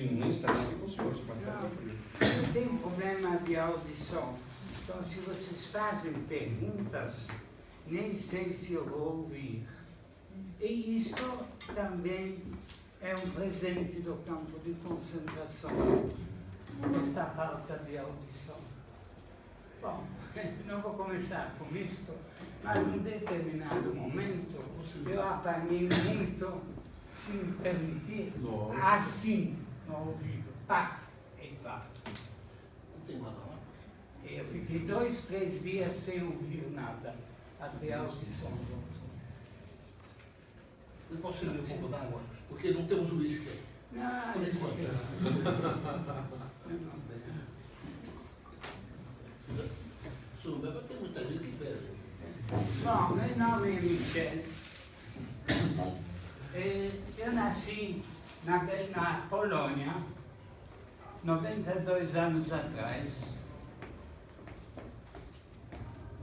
Sim, não está aqui com o senhor, você pode ficar tranquilo. Eu tenho um problema de audição. Então, se vocês fazem perguntas, nem sei se eu vou ouvir. E isso também é um presente do campo de concentração, essa falta de audição. Bom, não vou começar com isto, mas em determinado momento eu apanhei muito, se me permitir, assim no ouvido, pá e pá. Não tem mais nada. Eu fiquei 2, 3 dias sem ouvir nada, até a audição. Eu posso servir um pouco d'água? Porque não temos uísque. Não, Por isso enquanto. eu não bebo. Se não bebe, tem muita gente que bebe. Bom, meu nome é Michel. Eu nasci na Polônia, 92 anos atrás.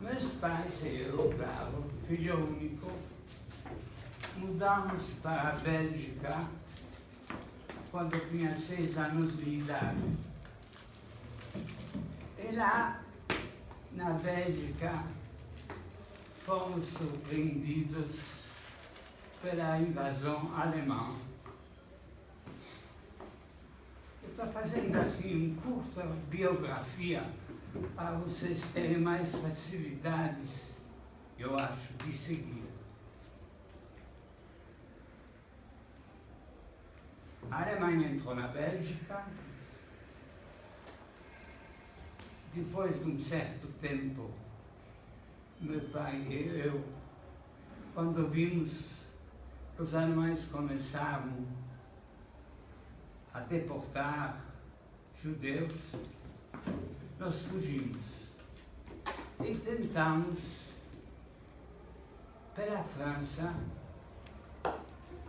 Meus pais e eu, claro, filho único, mudamos para a Bélgica quando eu tinha 6 anos de idade. E lá, na Bélgica, fomos surpreendidos pela invasão alemã. Eu estou fazendo assim uma curta biografia para vocês terem mais facilidades, eu acho, de seguir. A Alemanha entrou na Bélgica. Depois de um certo tempo, meu pai e eu, quando vimos que os alemães começavam a deportar judeus, nós fugimos e tentamos pela França,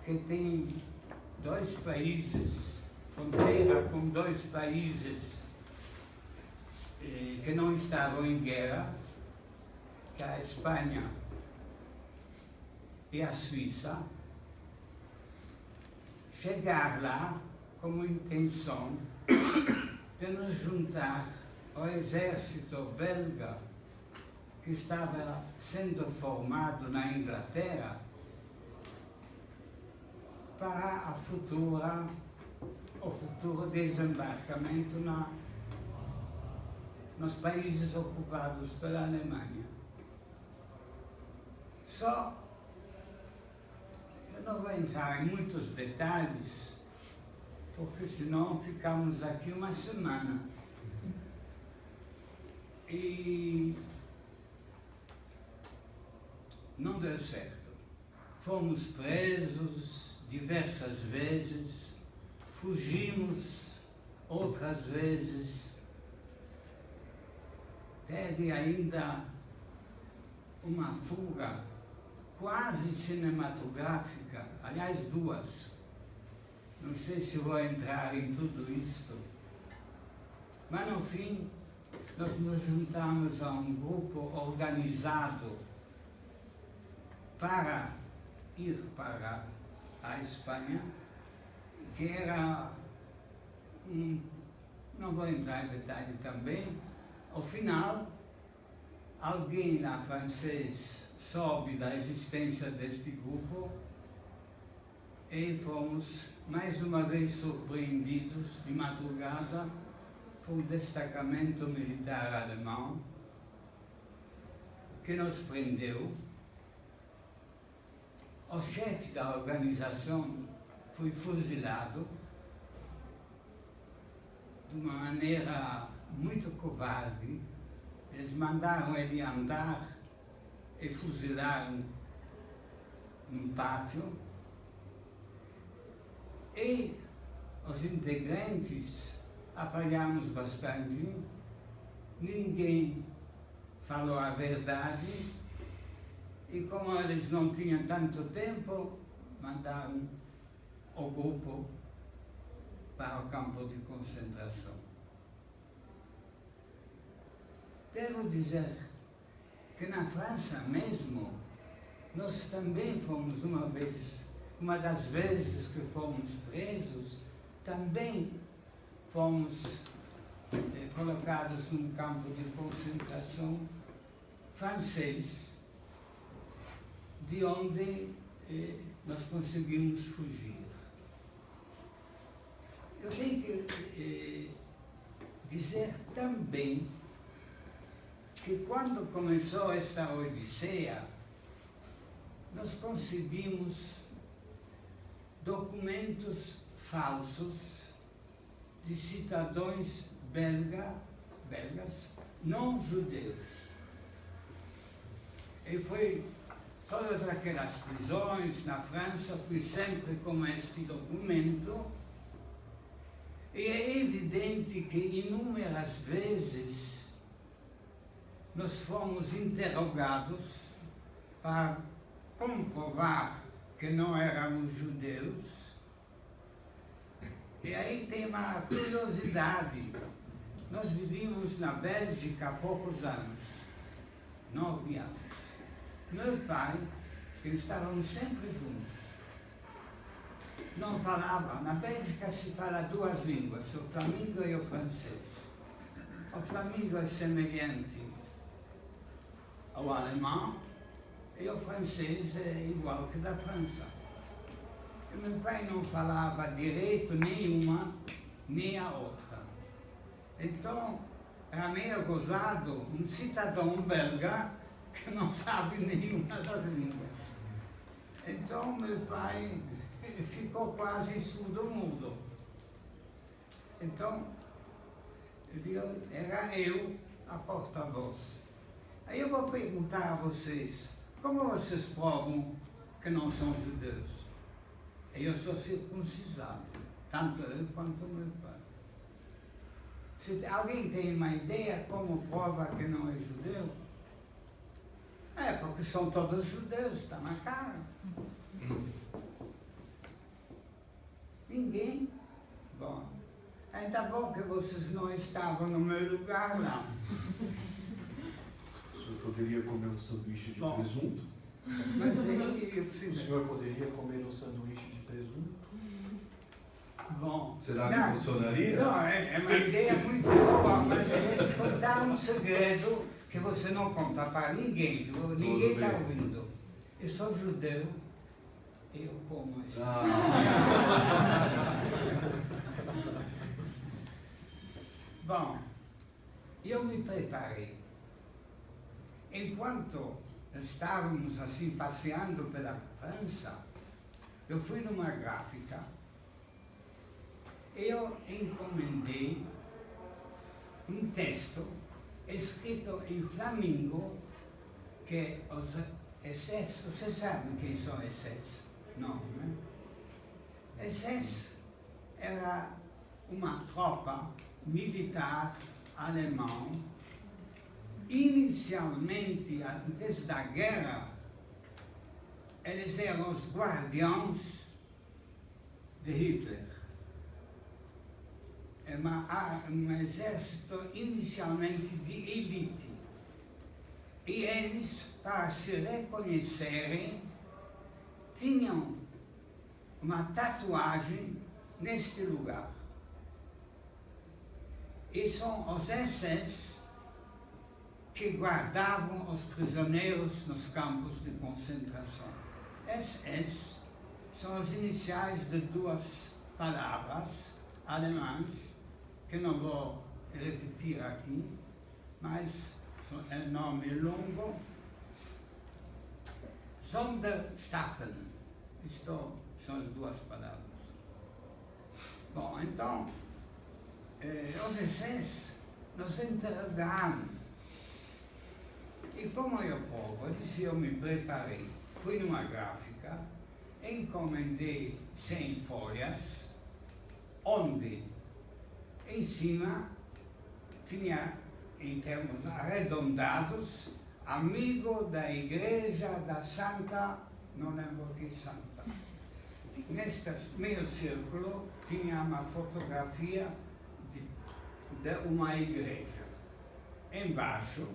que tem 2 países, fronteira com 2 países que não estavam em guerra, que é a Espanha e a Suíça, chegar lá com a intenção de nos juntar ao exército belga que estava sendo formado na Inglaterra para o futuro desembarcamento nos países ocupados pela Alemanha. Só, eu não vou entrar em muitos detalhes, porque senão ficamos aqui uma semana. E não deu certo. Fomos presos diversas vezes, fugimos outras vezes. Teve ainda uma fuga quase cinematográfica, aliás 2. Não sei se vou entrar em tudo isto, mas no fim nós nos juntamos a um grupo organizado para ir para a Espanha, que era não vou entrar em detalhe também. Ao final, alguém lá francês soube da existência deste grupo e fomos mais uma vez surpreendidos de madrugada por um destacamento militar alemão que nos prendeu. O chefe da organização foi fuzilado de uma maneira muito covarde. Eles mandaram ele andar e fuzilaram num pátio. E os integrantes apanhamos bastante, ninguém falou a verdade, e como eles não tinham tanto tempo, mandaram o grupo para o campo de concentração. Devo dizer que na França mesmo, nós também fomos uma das vezes que fomos presos, também fomos colocados num campo de concentração francês, de onde nós conseguimos fugir. Eu tenho que dizer também que quando começou esta odisseia, nós conseguimos documentos falsos de cidadãos belgas não judeus. E foi todas aquelas prisões na França, fui sempre com este documento, e é evidente que inúmeras vezes nós fomos interrogados para comprovar que não éramos judeus. E aí tem uma curiosidade. Nós vivíamos na Bélgica há poucos anos, 9 anos. Meu pai, eles estávamos sempre juntos, não falava. Na Bélgica se fala 2 línguas, o flamingo e o francês. O flamingo é semelhante ao alemão e o francês é igual que da França. E meu pai não falava direito nenhuma, nem a outra. Então, era meio gozado um cidadão belga que não sabe nenhuma das línguas. Então, meu pai ficou quase surdo-mudo. Então, era eu a porta-voz. Aí eu vou perguntar a vocês, como vocês provam que não são judeus? Eu sou circuncisado, tanto eu quanto meu pai. Se alguém tem uma ideia como prova que não é judeu? É, porque são todos judeus, está na cara. Ninguém? Bom, ainda bom que vocês não estavam no meu lugar, não. O senhor poderia comer um sanduíche de presunto? Mas aí eu preciso... O senhor poderia comer um sanduíche de presunto? Bom, será que funcionaria? Não, é uma ideia muito boa, mas eu vou contar um segredo que você não conta para ninguém, viu? Ninguém está ouvindo. Eu sou judeu, eu como isso. Bom, eu me preparei. Enquanto estávamos assim passeando pela França, eu fui numa gráfica. Eu encomendei um texto escrito em flamingo, que os SS, vocês sabem quem são SS? Não, né? SS era uma tropa militar alemã. Inicialmente, antes da guerra, eles eram os guardiões de Hitler. Um exército inicialmente de elite. E eles, para se reconhecerem, tinham uma tatuagem neste lugar. E são os SS que guardavam os prisioneiros nos campos de concentração. SS são as iniciais de 2 palavras alemãs, que não vou repetir aqui, mas é um nome longo. Sonderstaffeln, isto são as 2 palavras. Bom, então, os SS nos interrogaram. E como eu provo? Eu disse, eu me preparei, fui numa gráfica, encomendei 100 folhas, onde em cima tinha, em termos arredondados, amigo da igreja da Santa, não lembro que santa. Neste meio círculo tinha uma fotografia de uma igreja. Embaixo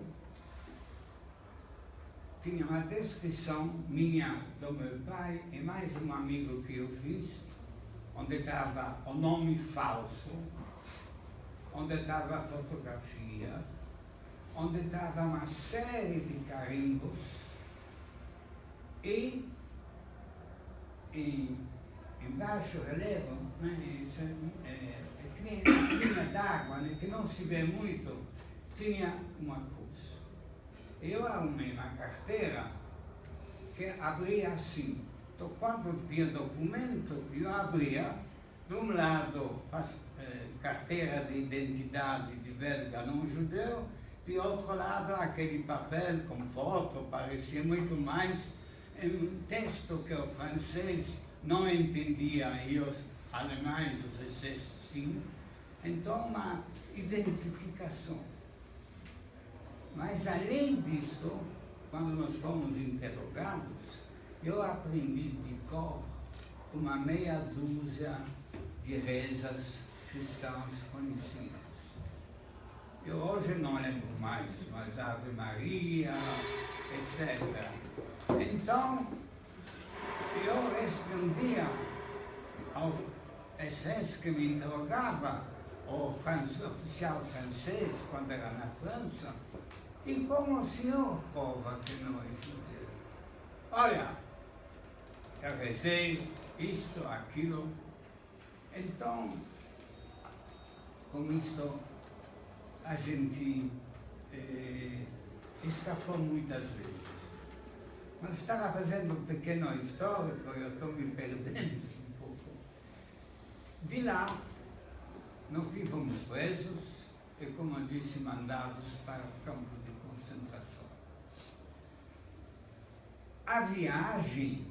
tinha uma descrição minha, do meu pai e mais um amigo que eu fiz, onde estava o nome falso, onde estava a fotografia, onde estava uma série de carimbos e embaixo relevo, né, que nem uma linha d'água, né, que não se vê muito, tinha uma cruz. Eu arrumei uma carteira que abria assim. Então, quando tinha documento, eu abria, de um lado, carteira de identidade de belga não judeu, de outro lado, aquele papel com foto, parecia muito mais um texto que o francês não entendia, e os alemães, os SS, sim. Então, uma identificação. Mas, além disso, quando nós fomos interrogados, eu aprendi de cor uma meia dúzia de rezas cristãs conhecidas. Eu hoje não lembro mais, mas Ave Maria, etc. Então, eu respondia ao SS que me interrogava, o oficial francês, quando era na França, e como o senhor prova que não é judeu? Olha, eu rezei isto, aquilo. Então, com isso, a gente escapou muitas vezes. Mas estava fazendo um pequeno histórico, eu estou me perdendo um pouco. De lá, no fim fomos presos e, como eu disse, mandados para o campo de concentração. A viagem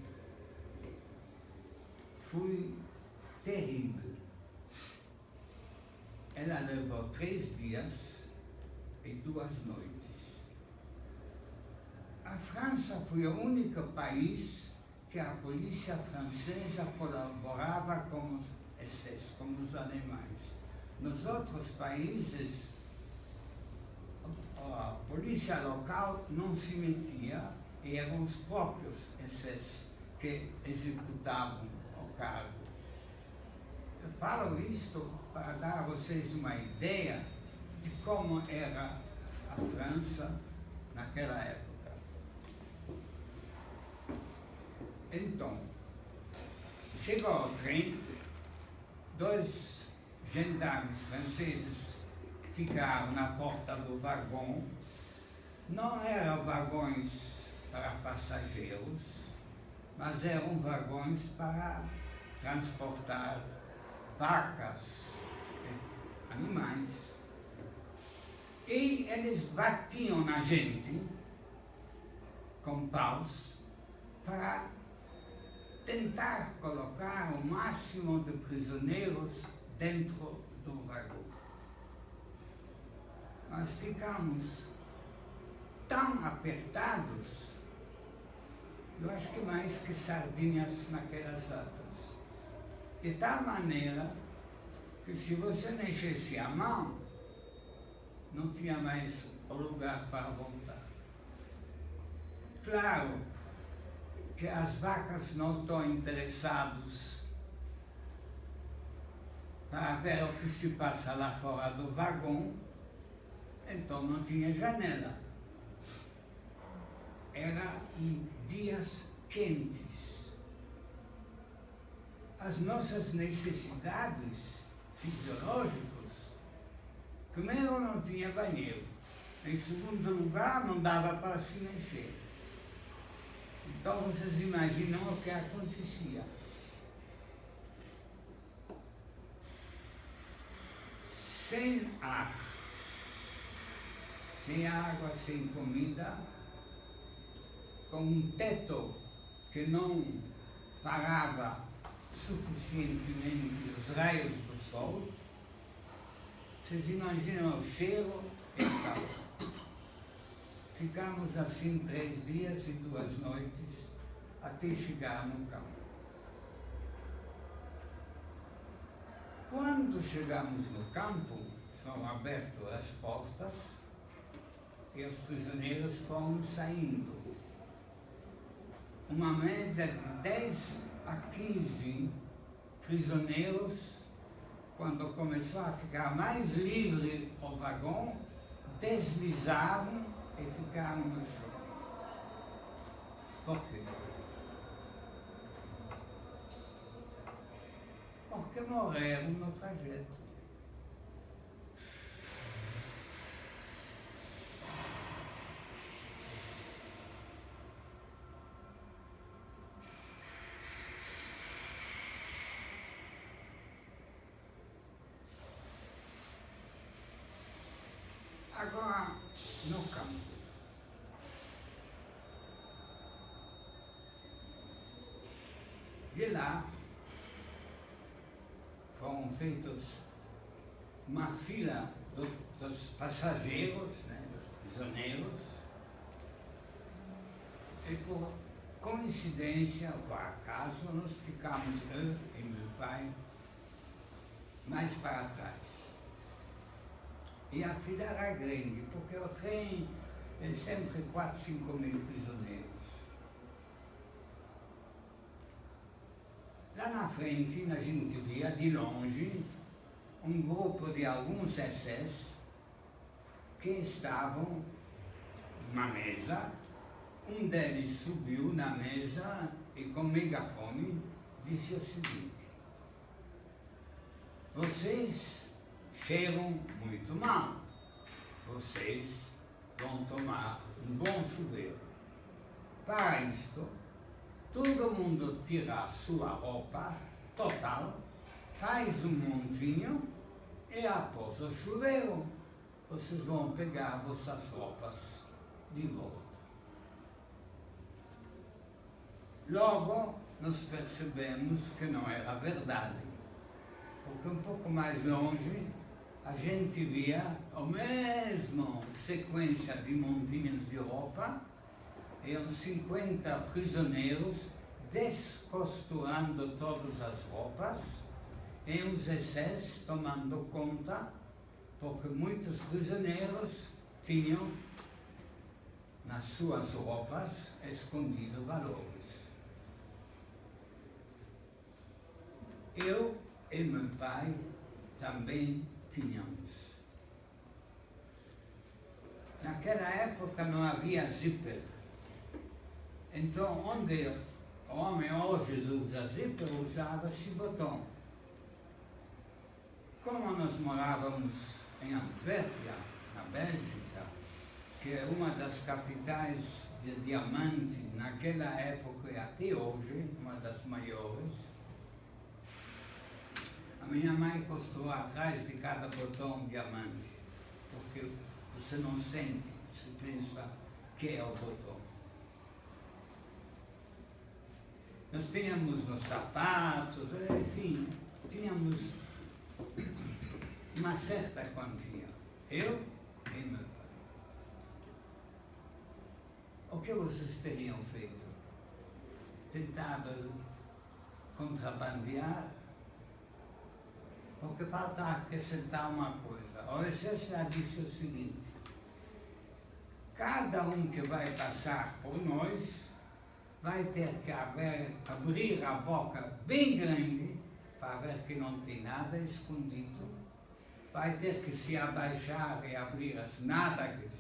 foi terrível. Ela levou 3 dias e 2 noites. A França foi o único país que a polícia francesa colaborava com os SS, com os alemães. Nos outros países, a polícia local não se metia e eram os próprios SS que executavam o cargo. Eu falo isto para dar a vocês uma ideia de como era a França naquela época. Então, chegou o trem, 2 gendarmes franceses ficaram na porta do vagão. Não eram vagões para passageiros, mas eram vagões para transportar vacas, animais. E eles batiam na gente com paus para tentar colocar o máximo de prisioneiros dentro do vagão. Nós ficamos tão apertados, eu acho que mais que sardinhas naquelas latas, de tal maneira que se você mexesse a mão, não tinha mais o lugar para voltar. Claro que as vacas não estão interessadas para ver o que se passa lá fora do vagão, então não tinha janela. Era em dias quentes. As nossas necessidades fisiológicas, primeiro não tinha banheiro, em segundo lugar não dava para se mexer. Então vocês imaginam o que acontecia. Sem ar, sem água, sem comida, com um teto que não parava suficientemente os raios do sol, vocês imaginam o cheiro e o calor. Ficamos assim 3 dias e 2 noites até chegar no campo. Quando chegamos no campo, foram abertas as portas e os prisioneiros foram saindo. Uma média de 10 a 15 prisioneiros, quando começou a ficar mais livre o vagão, deslizaram e ficaram no chão. Por quê? Porque morreram no trajeto. Agora, no campo. De lá, foram feitos uma fila dos passageiros, né, dos prisioneiros, e por coincidência, por acaso, nós ficamos, eu e meu pai, mais para trás. E a fila era grande, porque o trem é sempre 4, 5 mil prisioneiros. Lá na frente, a gente via de longe um grupo de alguns SS que estavam na mesa. Um deles subiu na mesa e com megafone disse o seguinte: vocês cheiram muito mal, vocês vão tomar um bom chuveiro. Para isto, todo mundo tira a sua roupa total, faz um montinho e após o chuveiro, vocês vão pegar vossas roupas de volta. Logo, nós percebemos que não era verdade, porque um pouco mais longe a gente via a mesma sequência de montinhos de roupa e uns 50 prisioneiros descosturando todas as roupas e os SS tomando conta, porque muitos prisioneiros tinham nas suas roupas escondido valores. Eu e meu pai também tínhamos. Naquela época não havia zíper. Então, onde o homem hoje usa zíper, usava-se botão. Como nós morávamos em Antuérpia, na Bélgica, que é uma das capitais de diamante naquela época e até hoje, uma das maiores, a minha mãe costurou atrás de cada botão um diamante, porque você não sente, você pensa que é o botão. Nós tínhamos nos sapatos, enfim, tínhamos uma certa quantia. Eu e meu pai. O que vocês teriam feito? Tentado contrabandear? Porque falta acrescentar uma coisa. O SS já disse o seguinte: cada um que vai passar por nós vai ter que abrir a boca bem grande para ver que não tem nada escondido, vai ter que se abaixar e abrir as nádegas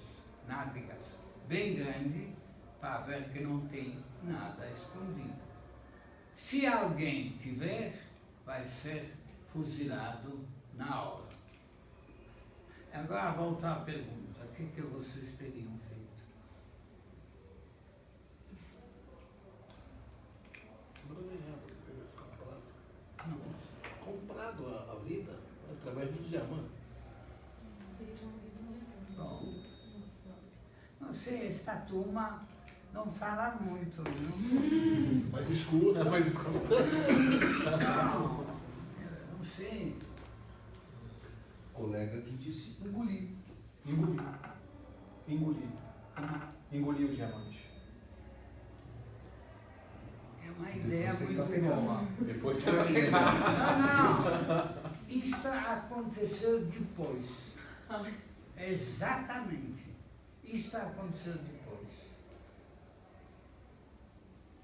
bem grande para ver que não tem nada escondido. Se alguém tiver, vai ser fuzilado na hora. Agora volta à pergunta: o que vocês teriam feito? Comprado a vida através dos diamantes. Bom, não sei, esta turma não fala muito, viu? Mas escuta. Mas escuta. Não sei. Colega que disse engolir. Engolir o diamante. É uma ideia Depois muito tenta boa. Depois tenta pegar. Não. Isso aconteceu depois. Exatamente. Isso aconteceu depois.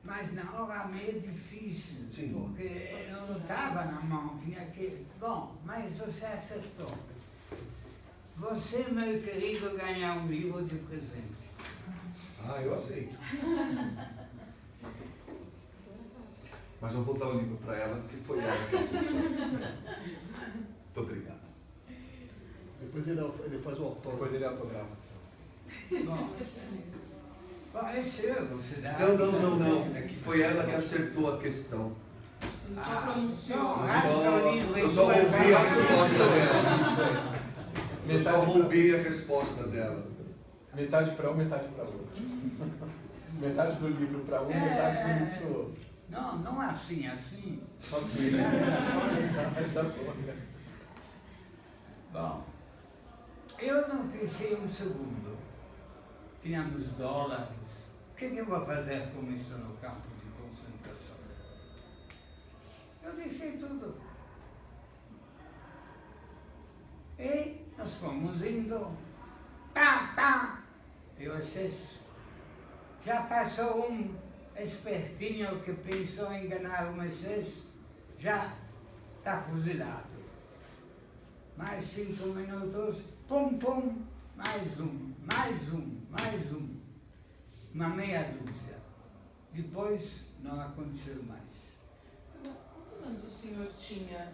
Mas na hora meio difícil, Sim. porque não estava na mão, tinha que... Bom, mas você acertou. Você, meu querido, ganhar um livro de presente. Ah, eu aceito. Mas eu vou dar o livro para ela, porque foi ela que aceitou. Muito obrigado. Depois ele faz o autógrafo. Depois ele autografa. Bom, é seu, você dá... Não. É que foi ela que acertou a questão. Ele só pronunciou. Eu só roubei a resposta dela. Eu só roubei a resposta dela. Metade para um, metade para outro. Metade do livro para um, metade do livro para o outro. Não assim, assim. Ok. Metade da outra. Bom, eu não pensei um segundo. Tínhamos dólares. O que eu vou fazer com isso no campo de concentração? Eu deixei tudo. E nós fomos indo. Pá! Eu achei. Já passou um espertinho que pensou em enganar o Messias, já está fuzilado. Mais 5 minutos, pum, mais um. Uma meia dúzia. Depois não aconteceu mais. Quantos anos o senhor tinha?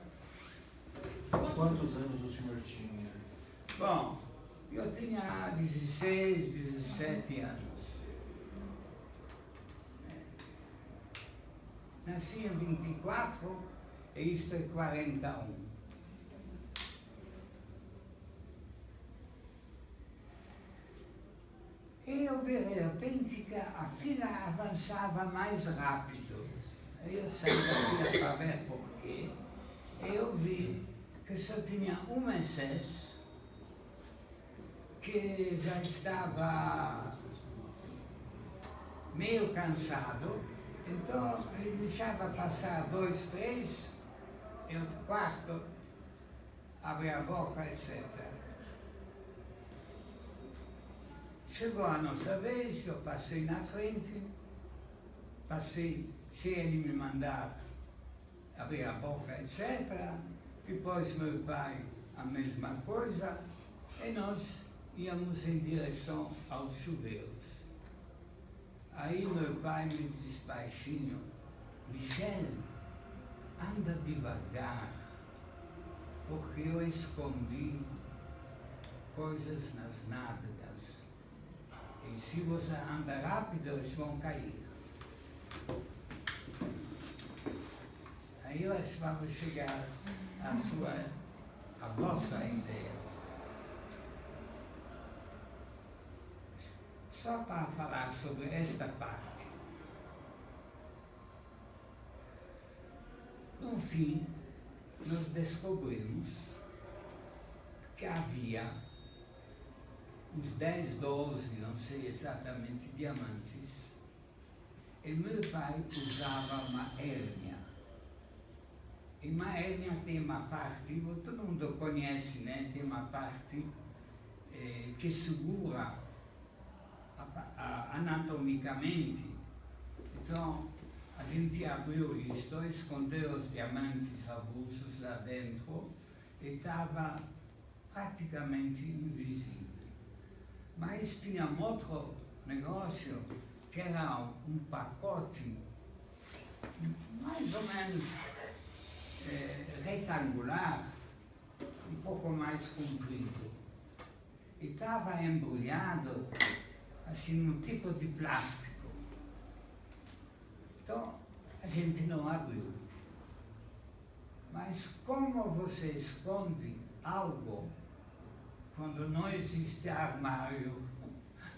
Quantos anos o senhor tinha? Bom, eu tinha 16, 17 anos. Nasci em 24 e isto é 41. E eu vi de repente que a fila avançava mais rápido. Aí eu saí da fila para ver porquê. E eu vi que só tinha um Messias que já estava meio cansado. Então ele deixava passar 2, 3, e o quarto abria a boca, etc. Chegou a nossa vez, eu passei na frente, passei sem ele me mandar abrir a boca, etc. Depois meu pai, a mesma coisa, e nós íamos em direção aos chuveiros. Aí meu pai me disse baixinho, Michel, anda devagar, porque eu escondi coisas nas nádegas. E se você anda rápido, eles vão cair. Aí eu acho que vamos chegar à vossa ideia. Só para falar sobre esta parte. No fim, nós descobrimos que havia uns 10, 12, não sei exatamente, diamantes. E meu pai usava uma hérnia. E uma hérnia tem uma parte, todo mundo conhece, né? Tem uma parte que segura anatomicamente. Então, a gente abriu isto, escondeu os diamantes avulsos lá dentro e estava praticamente invisível. Mas tinha um outro negócio que era um pacote mais ou menos retangular, um pouco mais comprido. E estava embrulhado assim num tipo de plástico. Então a gente não abriu. Mas como você esconde algo quando não existe armário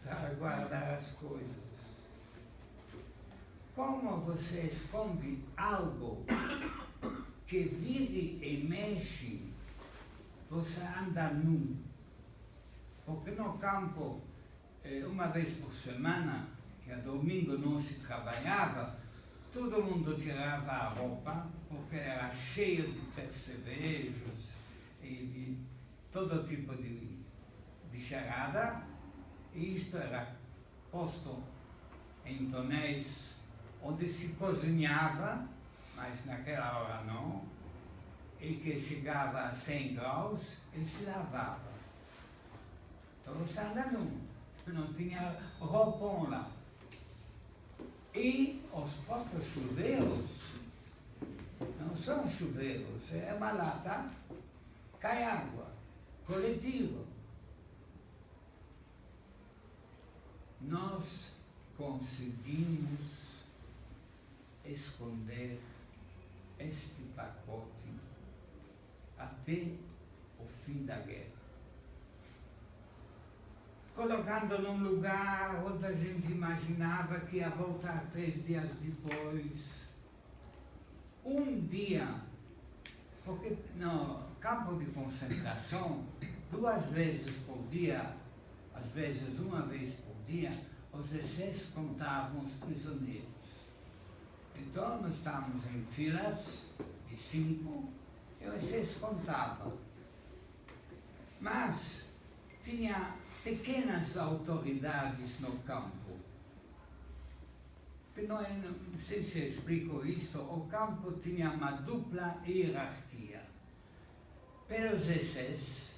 para guardar as coisas? Como você esconde algo que vive e mexe, você anda nu? Porque no campo, uma vez por semana, que a domingo não se trabalhava, todo mundo tirava a roupa, porque era cheio de percevejos e de todo tipo de bicharada, e isto era posto em tonéis onde se cozinhava, mas naquela hora não, e que chegava a 100 graus e se lavava. Então se anda nu, não tinha roupão lá. E os próprios chuveiros não são chuveiros, é uma lata, cai água, coletivo. Nós conseguimos esconder este pacote até o fim da guerra. Colocando num lugar onde a gente imaginava que ia voltar 3 dias depois. Um dia, porque no campo de concentração, 2 vezes por dia, às vezes 1 vez por dia, os exércitos contavam os prisioneiros. Então nós estávamos em filas de 5 e o exército contava. Mas tinha pequenas autoridades no campo. Que não sei se eu explico isso, o campo tinha uma dupla hierarquia. Pelos SS,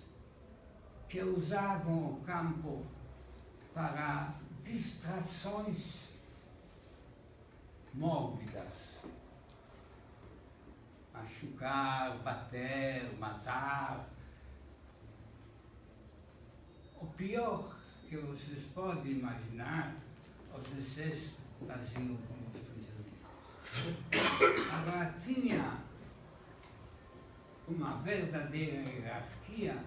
que usavam o campo para distrações mórbidas. Machucar, bater, matar. O pior que vocês podem imaginar, os exércitos faziam com os prisioneiros. Agora tinha uma verdadeira hierarquia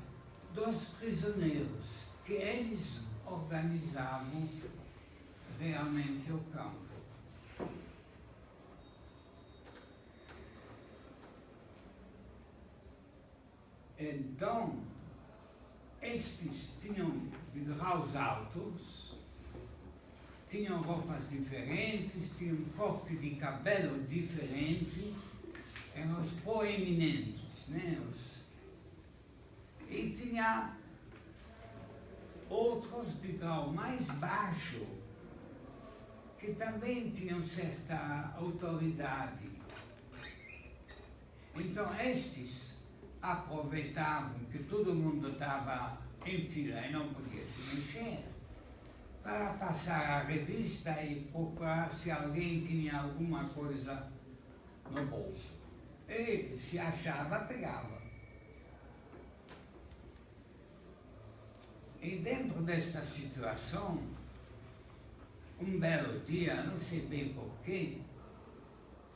dos prisioneiros, que eles organizavam realmente o campo. Então, estes tinham de graus altos, tinham roupas diferentes, tinham um corte de cabelo diferente, eram os proeminentes, né? E tinha outros de grau mais baixo, que também tinham certa autoridade. Então, estes aproveitavam que todo mundo estava em fila e não podia se mexer, para passar a revista e procurar se alguém tinha alguma coisa no bolso. E se achava, pegava. E dentro desta situação, um belo dia, não sei bem porquê,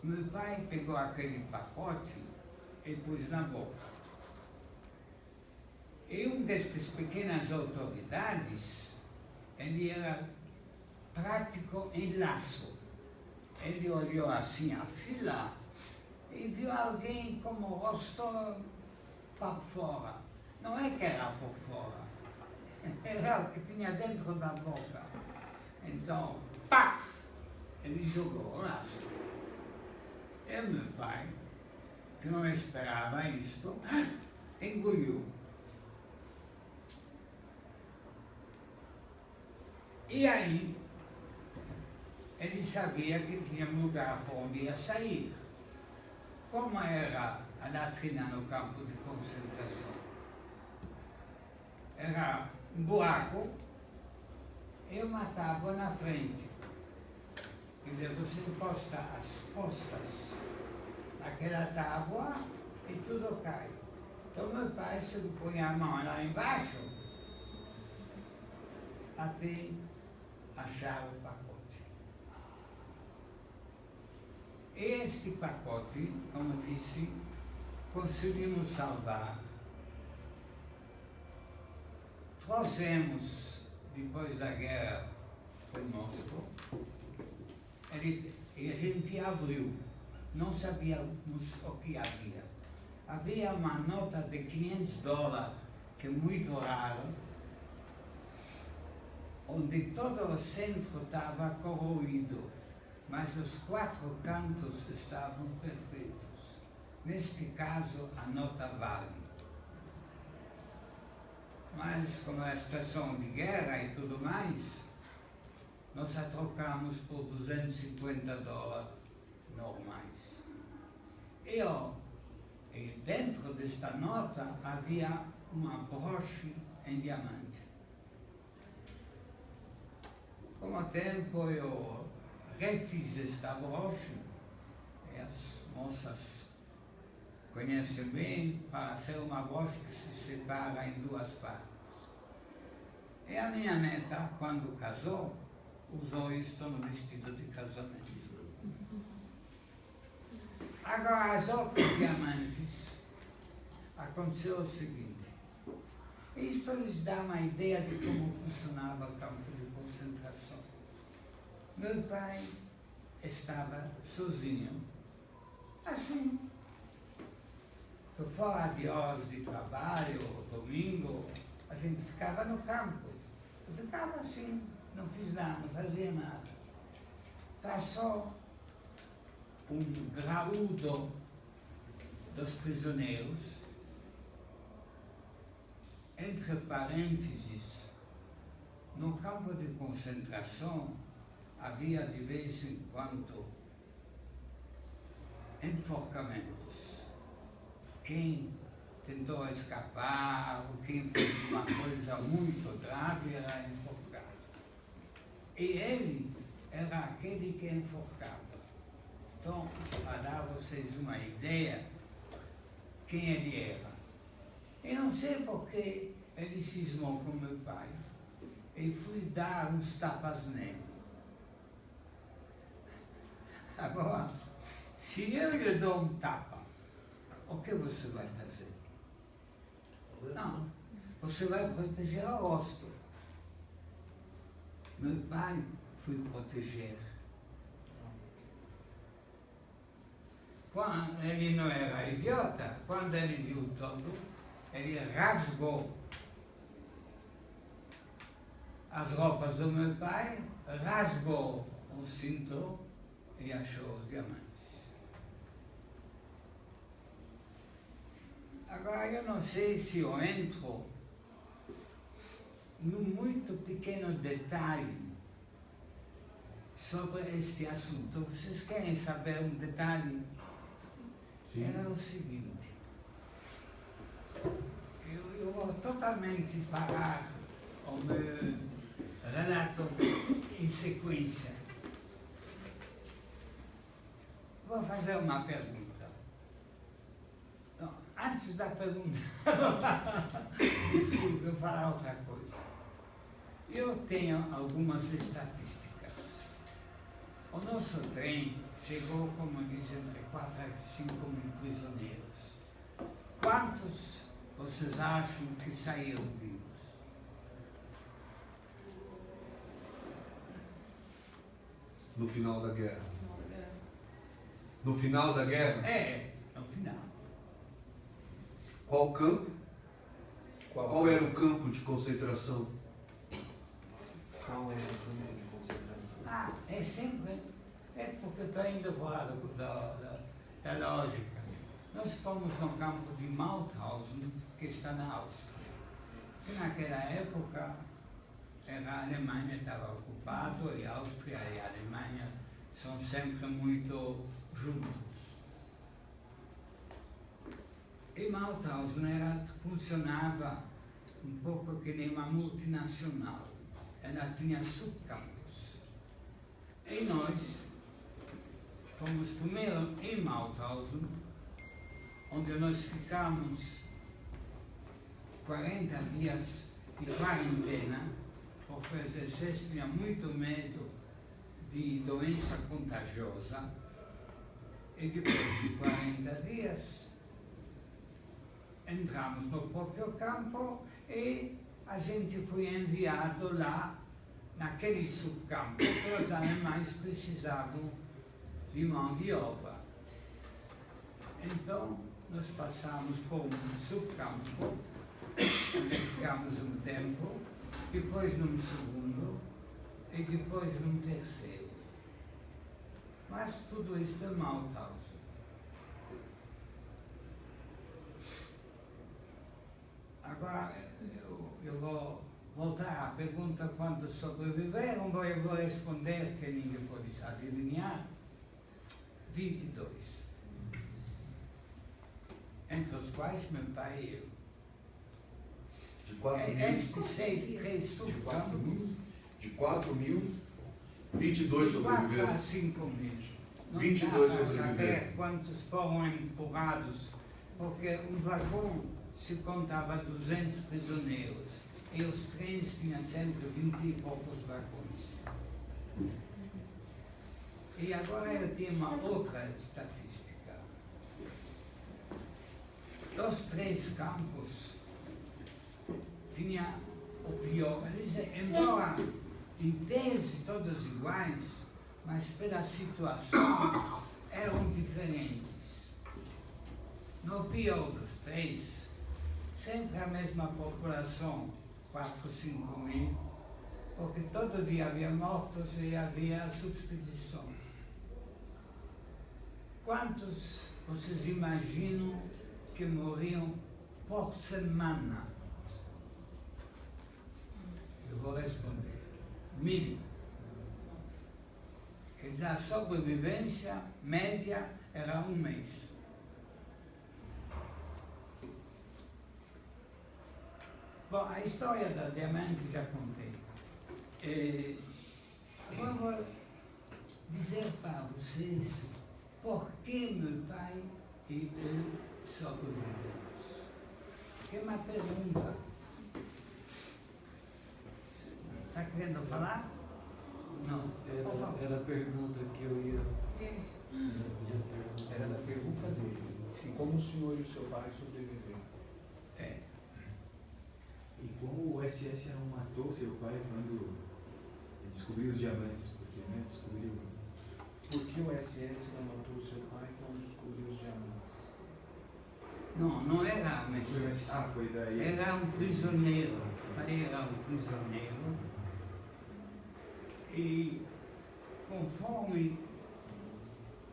meu pai pegou aquele pacote e pôs na boca. E um destas pequenas autoridades, ele era prático em laço. Ele olhou assim a fila e viu alguém com o rosto para fora. Não é que era por fora, era o que tinha dentro da boca. Então, pá! Ele jogou o laço. E meu pai, que não esperava isto, engoliu. E aí, ele sabia que tinha um lugar para onde ia sair. Como era a latrina no campo de concentração? Era um buraco e uma tábua na frente. Quer dizer, você encosta as costas naquela tábua e tudo cai. Então meu pai se põe a mão lá embaixo até achar o pacote. Este pacote, como disse, conseguimos salvar. Trouxemos, depois da guerra, conosco, e a gente abriu. Não sabíamos o que havia. Havia uma nota de $500, que é muito raro, onde todo o centro estava corroído, mas os 4 cantos estavam perfeitos. Neste caso, a nota vale. Mas, como a estação de guerra e tudo mais, nós a trocamos por $250 normais. E dentro desta nota havia uma broche em diamante. Com o tempo eu refiz esta broche, e as moças conhecem bem, para ser uma broche que se separa em duas partes. E a minha neta, quando casou, usou isto no vestido de casamento. Agora, as outras diamantes, aconteceu o seguinte. Isto lhes dá uma ideia de como funcionava o campo de concentração. Meu pai estava sozinho, assim. Fora de horas de trabalho, domingo, a gente ficava no campo. Eu ficava assim, não fiz nada, não fazia nada. Passou um graúdo dos prisioneiros, entre parênteses, no campo de concentração havia de vez em quando enforcamentos. Quem tentou escapar, ou quem fez uma coisa muito grave era enforcado. E ele era aquele que enforcava. Então, para dar a vocês uma ideia, quem ele era. E não sei porque ele cismou com meu pai. E fui dar uns tapas nele. Agora, se eu lhe dou um tapa, o que você vai fazer? Não, você vai proteger o rosto. Meu pai foi proteger. Quando ele não era idiota, quando ele viu tudo, ele rasgou as roupas do meu pai, rasgou o cinto e achou os diamantes. Agora, eu não sei se eu entro num muito pequeno detalhe sobre este assunto. Vocês querem saber um detalhe? Sim. É o seguinte, eu vou totalmente parar o meu relato em sequência. Vou fazer uma pergunta. Não, antes da pergunta, desculpe, eu vou falar outra coisa. Eu tenho algumas estatísticas. O nosso trem chegou, como dizem, entre 4 e 5 mil prisioneiros. Quantos vocês acham que saíram vivos? No final da guerra. No final da guerra? É, no final. Qual campo? Qual era o campo de concentração? Qual é o campo de concentração? Ah, é sempre. É porque eu estou indo fora da lógica. Nós fomos no campo de Mauthausen, que está na Áustria. E naquela época, a Alemanha estava ocupada e a Áustria e a Alemanha são sempre muito juntos. E Mauthausen funcionava um pouco que nem uma multinacional. Ela tinha subcampos. E nós fomos primeiro em Mauthausen, onde nós ficamos 40 dias de quarentena, porque o exército tinha muito medo de doença contagiosa. E depois de 40 dias, entramos no próprio campo e a gente foi enviado lá, naquele subcampo, porque os alemães precisavam de mão de obra. Então, nós passamos por um subcampo, onde ficamos um tempo, depois num segundo e depois num terceiro. Mas tudo isto é Mauthausen. Agora, eu vou voltar à pergunta quantos sobreviveram, eu vou responder que ninguém pode adivinhar. 22. Entre os quais meu pai e eu. De 4 mil. Estes 3 subcampos. De 4 mil, 22 4 a sobreviveram. 5 mil. Não 22 dá para sobreviveram. saber quantos foram empurrados, porque um vagão se contava 200 prisioneiros e os trens tinham sempre 20 e poucos vagões. E agora eu tenho uma outra estatística. Dos 3 campos, tinha o pior. Embora em tese todos iguais, mas pela situação eram diferentes. No pior dos 3, sempre a mesma população, 4, 5 mil, porque todo dia havia mortos e havia substituição. Quantos vocês imaginam que morriam por semana? Eu vou responder. 1000. Quer dizer, a sobrevivência média era 1 mês. Bom, a história da diamante já contei. Agora vou dizer para vocês por que meu pai e eu sobrevivemos. É uma pergunta. Está querendo falar? Não. Por favor. Era a pergunta que eu ia. Era da pergunta dele. Sim. Como o senhor e o seu pai sobreviveram? É. E como o SS não matou seu pai quando descobriu os diamantes? Porque, né, descobriu... Por que o SS não matou o seu pai quando descobriu os diamantes? Não, não era a Foi, Messias. foi daí... Era um prisioneiro. Pai era um prisioneiro. E conforme...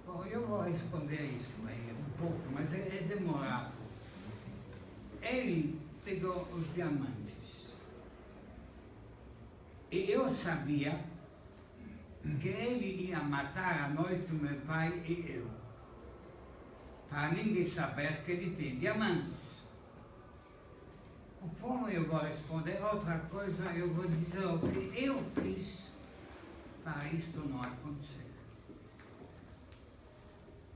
Bom, eu vou responder isso aí um pouco, mas é demorado. Ele pegou os diamantes. E eu sabia que ele ia matar à noite meu pai e eu. Para ninguém saber que ele tem diamantes. Conforme eu vou responder outra coisa, eu vou dizer o que eu fiz para isto não acontecer.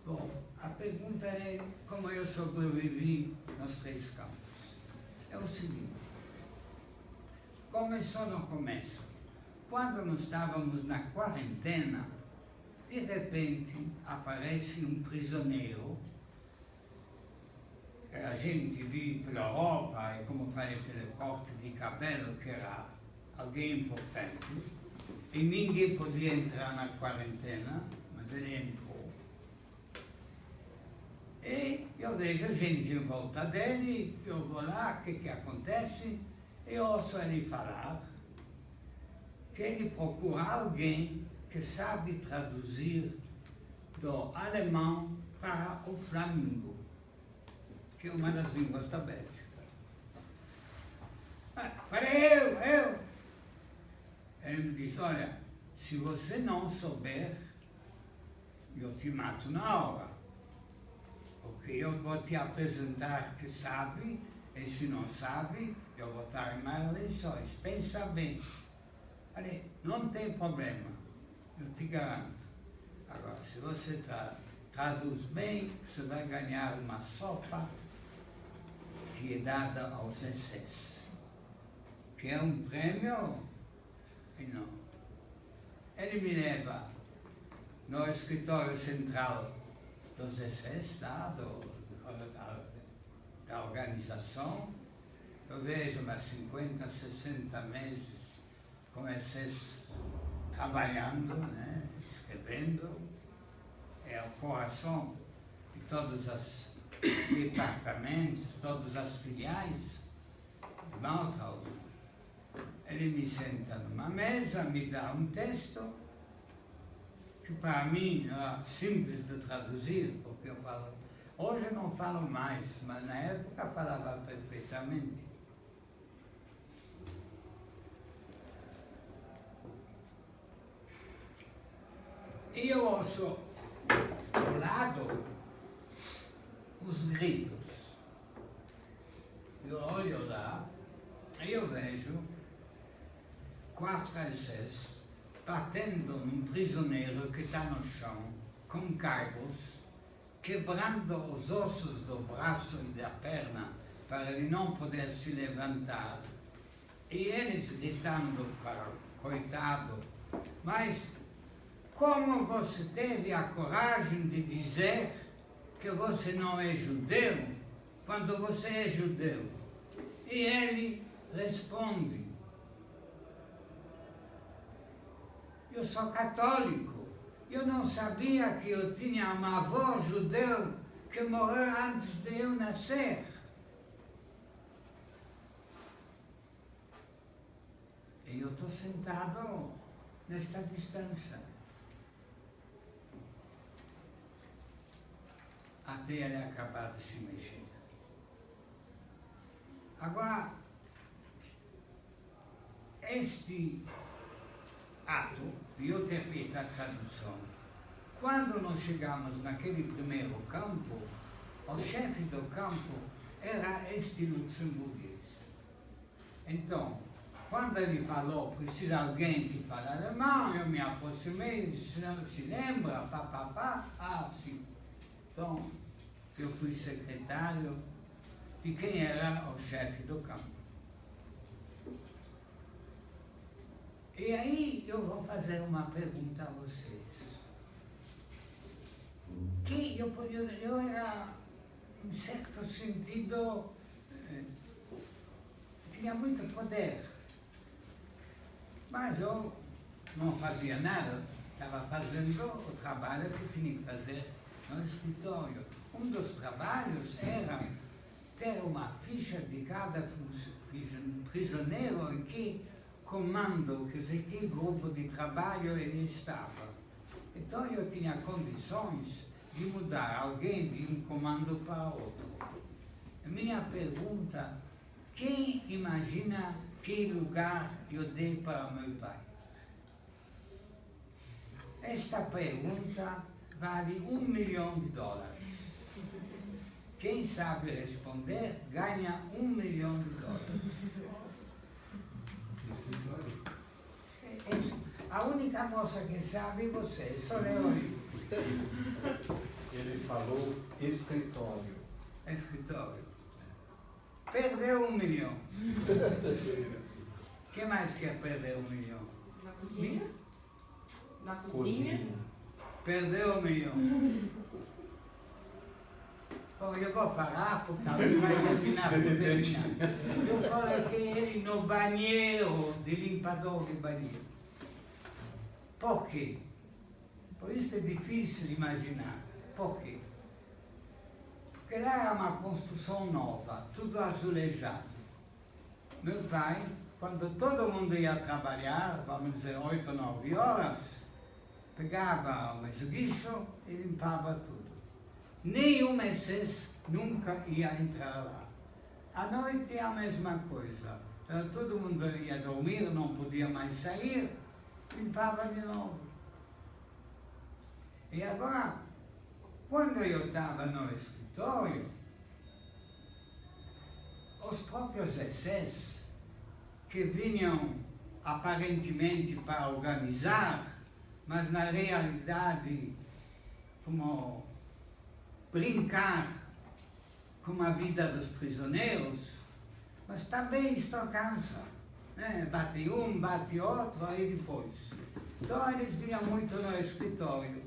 Bom, a pergunta é como eu sobrevivi nos 3 campos. É o seguinte, começou no começo. Quando nós estávamos na quarentena, de repente aparece um prisioneiro que a gente viu pela Europa, e como falei, pelo corte de cabelo, que era alguém importante, e ninguém podia entrar na quarentena, mas ele entrou. E eu vejo gente em volta dele, eu vou lá, o que acontece? Eu ouço ele falar que ele procura alguém que sabe traduzir do alemão para o flamengo, que é uma das línguas da Bélgica. Falei, eu. Ele me disse, olha, se você não souber, eu te mato na hora. Porque eu vou te apresentar que sabe, e se não sabe, eu vou dar mais lições. Pensa bem. Falei, não tem problema, eu te garanto. Agora, se você traduz bem, você vai ganhar uma sopa que é dada aos SS. Que é um prêmio enorme. Ele me leva no escritório central dos SS, da organização. Eu vejo umas 50, 60 meses com SS trabalhando, né, escrevendo. É o coração de todos os departamentos, todas as filiais de Mauthausen. Ele me senta numa mesa, me dá um texto, que para mim era simples de traduzir, porque eu falo, hoje eu não falo mais, mas na época falava perfeitamente. E eu ouço ao lado os gritos. Eu olho lá e eu vejo 4 SS batendo num prisioneiro que está no chão, com caibos, quebrando os ossos do braço e da perna para ele não poder se levantar. E eles gritando para o coitado, mas como você teve a coragem de dizer que você não é judeu quando você é judeu? E ele responde, eu sou católico, eu não sabia que eu tinha um avô judeu que morreu antes de eu nascer. E eu estou sentado nesta distância. Até ele acabar de se mexer. Agora, este ato de eu ter feito a tradução, quando nós chegamos naquele primeiro campo, o chefe do campo era este luxemburguês. Então, quando ele falou, precisa alguém que fala alemão, eu me aproximei, se lembra, papapá, ah, sim. Então, eu fui secretário de quem era o chefe do campo. E aí eu vou fazer uma pergunta a vocês. Que eu era, em certo sentido, tinha muito poder. Mas eu não fazia nada, estava fazendo o trabalho que tinha que fazer no escritório. Um dos trabalhos era ter uma ficha de cada prisioneiro em que comando, quer dizer, que grupo de trabalho ele estava. Então eu tinha condições de mudar alguém de um comando para outro. A minha pergunta, quem imagina que lugar eu dei para meu pai? Esta pergunta vale $1 milhão. Quem sabe responder ganha $1 milhão. A única moça que sabe é você, só eu. Ele falou escritório. Escritório. Perdeu $1 milhão. Quem mais quer perder $1 milhão? Na cozinha? Na cozinha? Perdeu $1 milhão. Oh, eu vou parar porque alguém vai terminar por terminar. Eu coloquei ele no banheiro, de limpador de banheiro. Por quê? Por isso é difícil de imaginar. Por quê? Porque lá era uma construção nova, tudo azulejado. Meu pai, quando todo mundo ia trabalhar, vamos dizer 8 ou 9 horas, pegava um esguicho e limpava tudo. Nenhum SS nunca ia entrar lá. À noite é a mesma coisa. Então, todo mundo ia dormir, não podia mais sair, limpava de novo. E agora, quando eu estava no escritório, os próprios SS que vinham aparentemente para organizar, mas na realidade como brincar com a vida dos prisioneiros, mas também isto cansa, né? Bate um, bate outro, aí depois. Então eles vinham muito no escritório.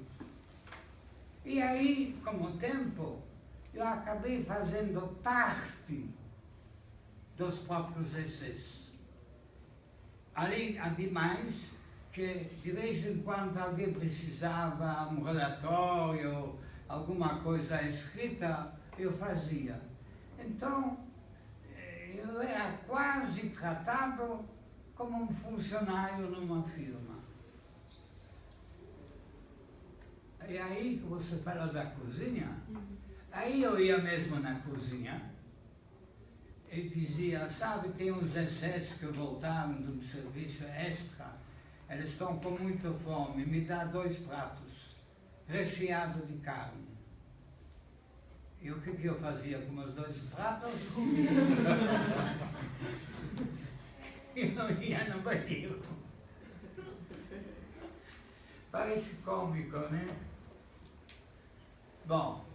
E aí, com o tempo, eu acabei fazendo parte dos próprios SS. Além, ademais, que de vez em quando alguém precisava um relatório, alguma coisa escrita, eu fazia. Então, eu era quase tratado como um funcionário numa firma. E aí que você falou da cozinha, aí eu ia mesmo na cozinha e dizia, sabe, tem uns SS que voltaram de um serviço extra elas estão com muita fome, me dá 2 pratos recheados de carne. E o que eu fazia com os 2 pratos? Eu ia no banheiro. Parece cômico, né? Bom,